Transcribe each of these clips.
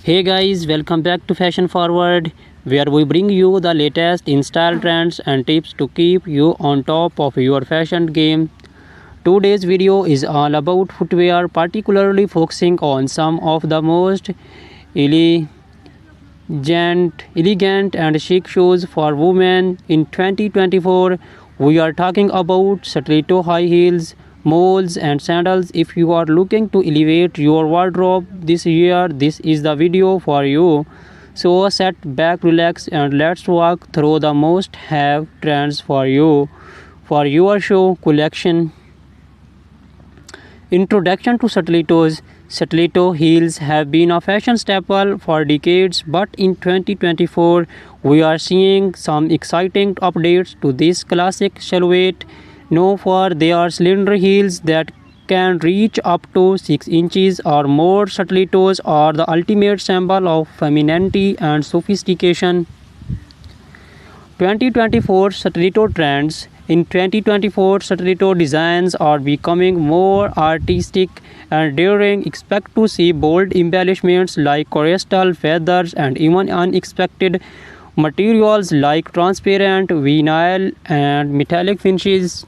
Hey guys, welcome back to Fashion Forward, where we bring you the latest in style trends and tips to keep you on top of your fashion game. Today's video is all about footwear, particularly focusing on some of the most elegant, elegant and chic shoes for women in 2024. We are talking about stiletto high heels, moles, and sandals. If you are looking to elevate your wardrobe this year, this is the video for you. So sit back, relax, and let's walk through the most have trends for you for your show collection. Introduction to stilettos. Stiletto heels have been a fashion staple for decades, but in 2024 we are seeing some exciting updates to this classic silhouette. Known for their slender heels that can reach up to 6 inches or more, stilettos are the ultimate symbol of femininity and sophistication. 2024 stiletto trends. In 2024, stiletto designs are becoming more artistic and daring. Expect to see bold embellishments like crystal feathers and even unexpected materials like transparent vinyl and metallic finishes.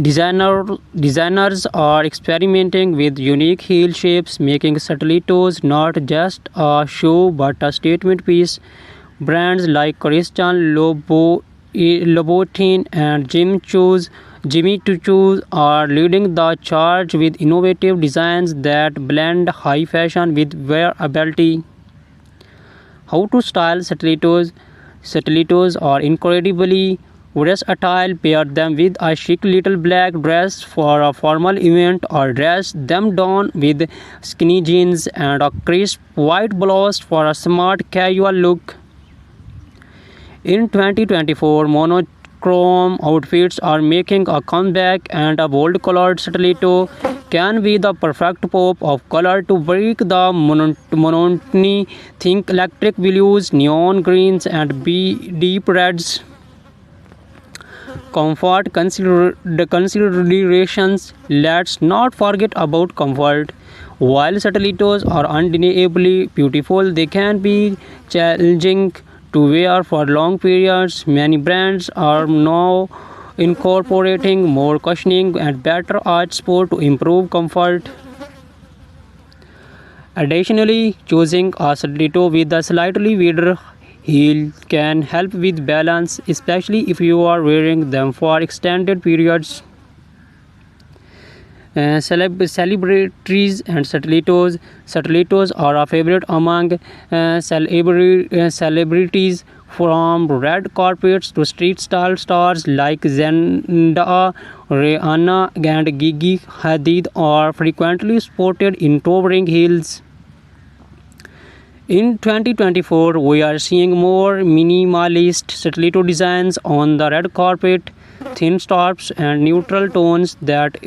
Designers are experimenting with unique heel shapes, making stilettos not just a shoe but a statement piece. Brands like Christian Louboutin and Jimmy Choo are leading the charge with innovative designs that blend high fashion with wearability. How to style stilettos? Stilettos are incredibly versatile. Pair them with a chic little black dress for a formal event, or dress them down with skinny jeans and a crisp white blouse for a smart casual look. In 2024, monochrome outfits are making a comeback, and a bold colored stiletto can be the perfect pop of color to break the monotony. Think electric blues, neon greens, and deep reds. Comfort considerations. Let's not forget about comfort. While stilettos are undeniably beautiful, they can be challenging to wear for long periods. Many brands are now incorporating more cushioning and better arch support to improve comfort. Additionally, choosing a stiletto with a slightly wider heel can help with balance, especially if you are wearing them for extended periods. Celebrities and stilettos. Stilettos are a favorite among celebrities, from red carpets to street style stars like Zendaya, Rihanna, and Gigi Hadid are frequently sported in towering heels. In 2024, we are seeing more minimalist stiletto designs on the red carpet, thin straps and neutral tones that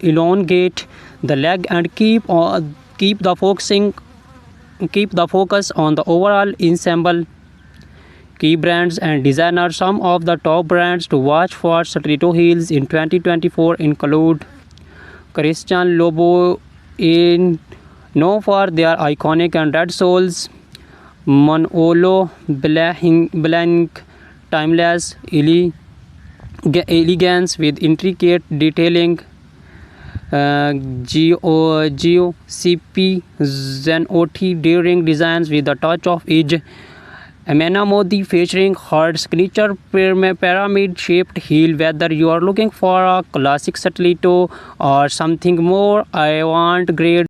elongate the leg and keep the focus on the overall ensemble. Key brands and designers. Some of the top brands to watch for stiletto heels in 2024 include Christian Louboutin, known for their iconic and red soles; Manolo Blahnik, timeless elegance with intricate detailing; GOCP Zenotti, daring designs with a touch of edge; Amena Modi, featuring her signature pyramid-shaped heel. Whether you are looking for a classic stiletto or something more avant-garde,